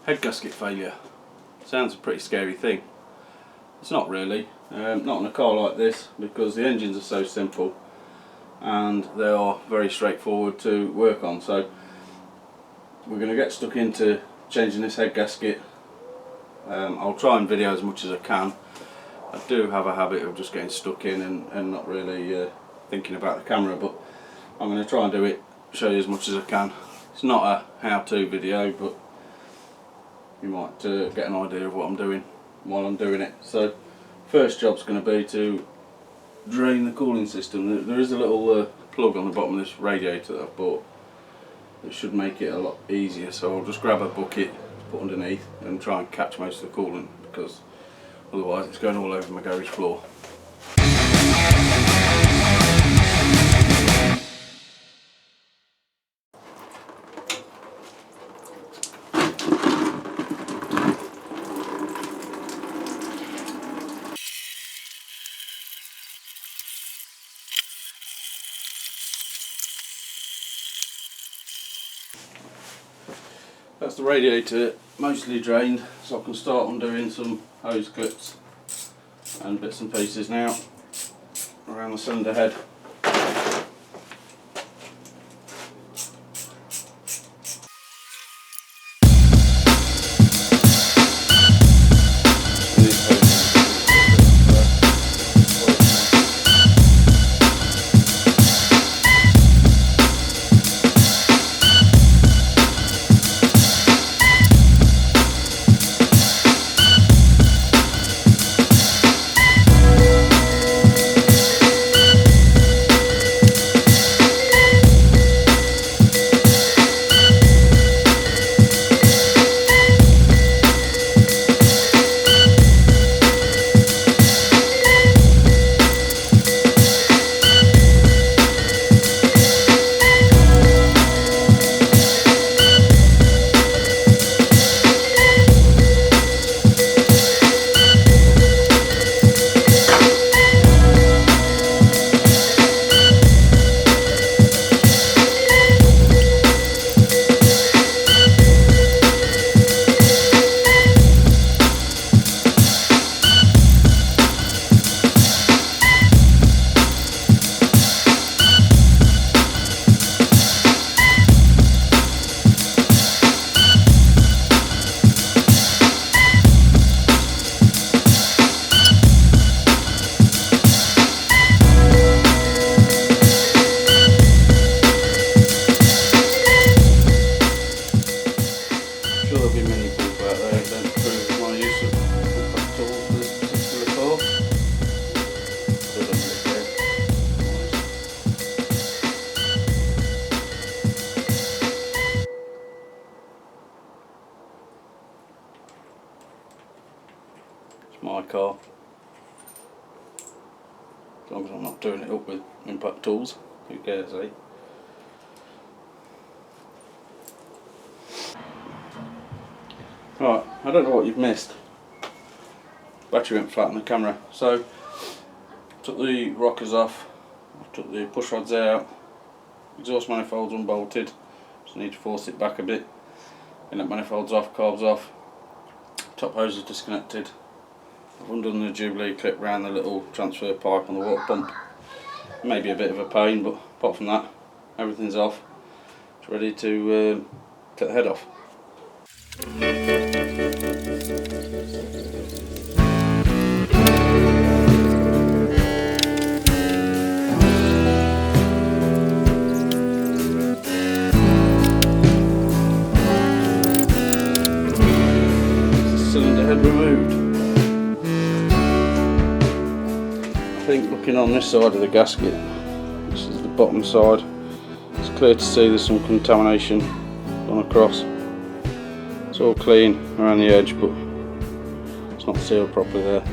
Head gasket failure. Sounds a pretty scary thing. It's not really, not on a car like this, because the engines are so simple and they are very straightforward to work on. So we're going to get stuck into changing this head gasket. I'll try and video as much as I can. I do have a habit of just getting stuck in and not really thinking about the camera, but I'm going to try and do it, show you as much as I can. It's not a how-to video, but you might get an idea of what I'm doing while I'm doing it. So first job's going to be to drain the cooling system. There is a little plug on the bottom of this radiator that I've bought that should make it a lot easier, so I'll just grab a bucket, put underneath and try and catch most of the coolant, because otherwise it's going all over my garage floor. That's the radiator mostly drained, so I can start undoing some hose clips and bits and pieces now around the cylinder head. My car, as long as I'm not doing it up with impact tools, who cares, eh? Right, I don't know what you've missed. Battery went flat on the camera, so took the rockers off, I took the push rods out, exhaust manifolds unbolted, just need to force it back a bit, inlet manifolds off, carbs off, top hose is disconnected. I've undone the Jubilee clip around the little transfer pipe on the water pump. Maybe a bit of a pain, but apart from that, everything's off. It's ready to take the head off. Cylinder head removed. I think looking on this side of the gasket, this is the bottom side, it's clear to see there's some contamination gone across. It's all clean around the edge, but it's not sealed properly there.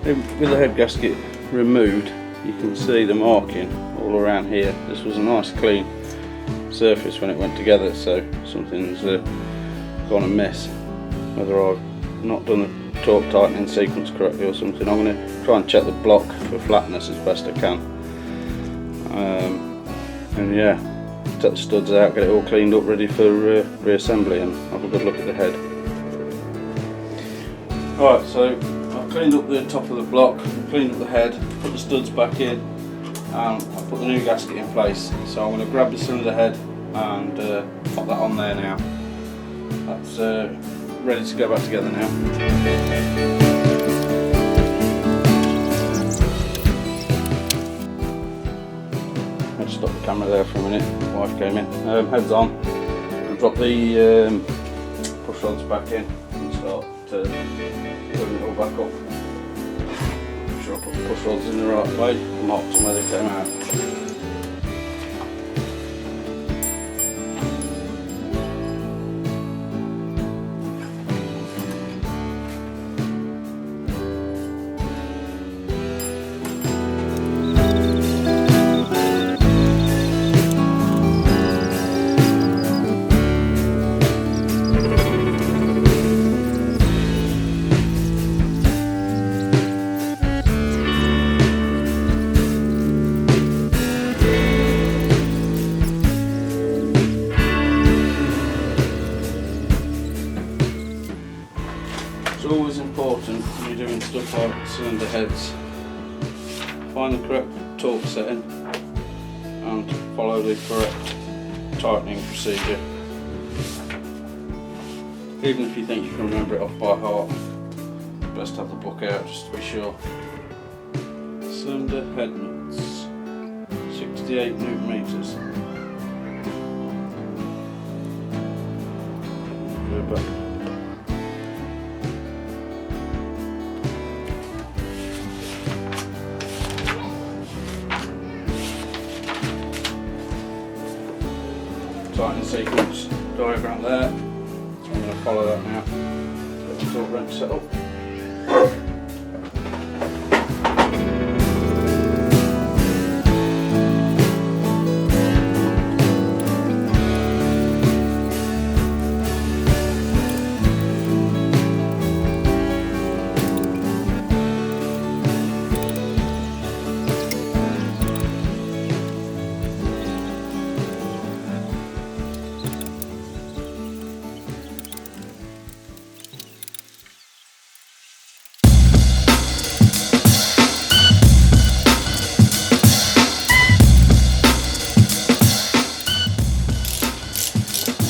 With the head gasket removed, you can see the marking all around here. This was a nice clean surface when it went together, so something's gone amiss. Whether I've not done the torque tightening sequence correctly or something. I'm going to try and check the block for flatness as best I can. And yeah, take the studs out, get it all cleaned up, ready for reassembly, and have a good look at the head. Right, so I've cleaned up the top of the block, cleaned up the head, put the studs back in, and I've put the new gasket in place. So I'm going to grab the cylinder head and pop that on there now. That's ready to go back together now. I'll stop the camera there for a minute, my wife came in. Head's on. I'll drop the push rods back in and start putting it all back up. Make sure I put the push rods in the right way, marked them where they came out. It's always important when you're doing stuff like cylinder heads, find the correct torque setting and follow the correct tightening procedure. Even if you think you can remember it off by heart, best have the book out just to be sure. Cylinder head nuts, 68 Newton meters. Go back. Tightening sequence diagram there. I'm going to follow that now. Get the torque wrench set up.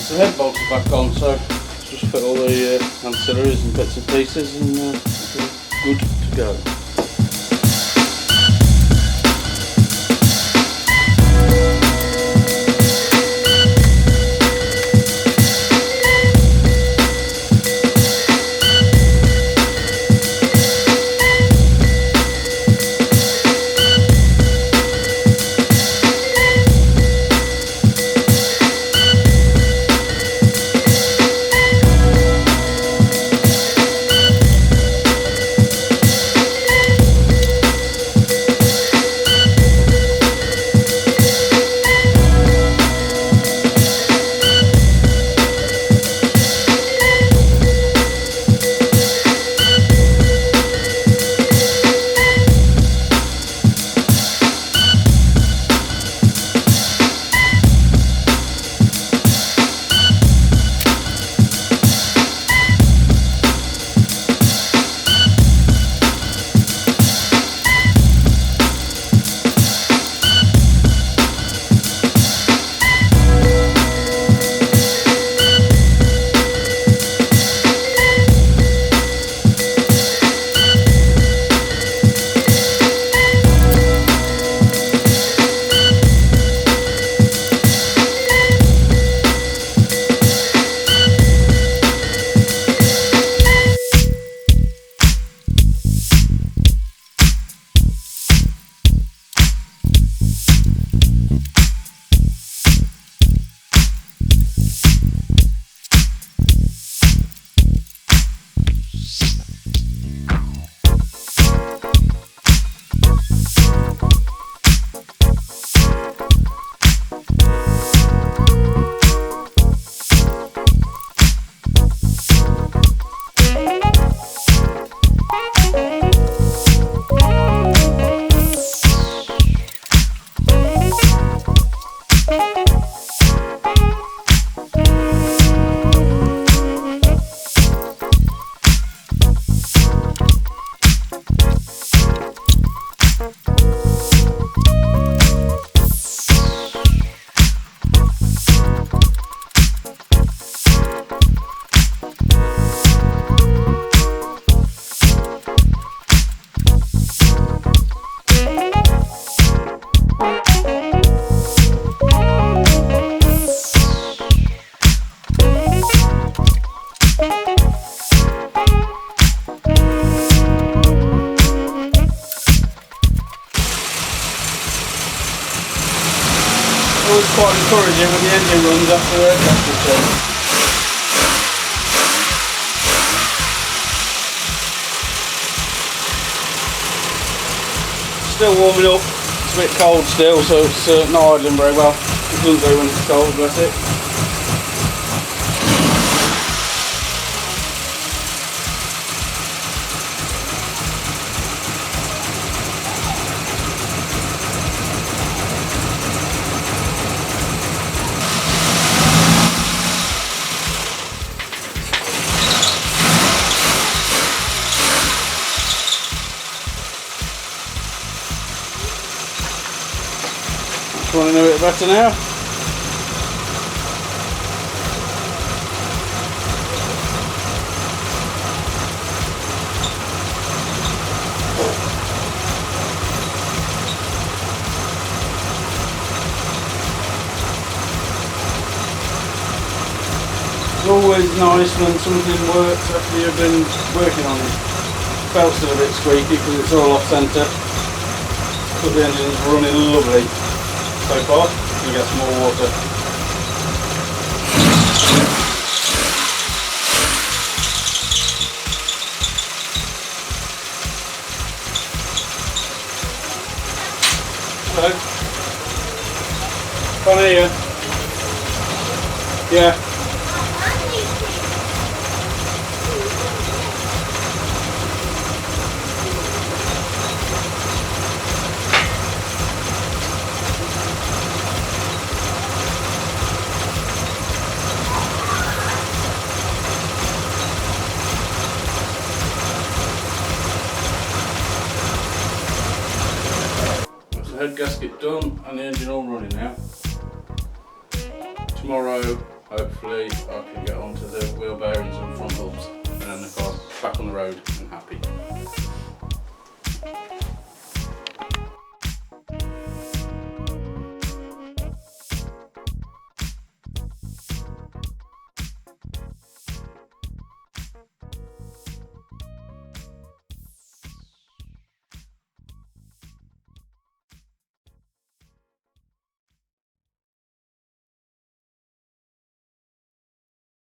The head bolts are back on, so just fit all the ancillaries and bits and pieces and good to go. encouraging when the engine runs after the head gasket's done. Still warming up, it's a bit cold still, so it's not idling very well. It doesn't do when it's cold, bless it. Running a bit better now. It's always nice when something works after you've been working on it. Belt's still a bit squeaky because it's all off centre, but the engine's running lovely. So far, we get some more water. Hello. Can't hear you. Yeah. Head gasket done and the engine all running now. Tomorrow hopefully I can get onto this.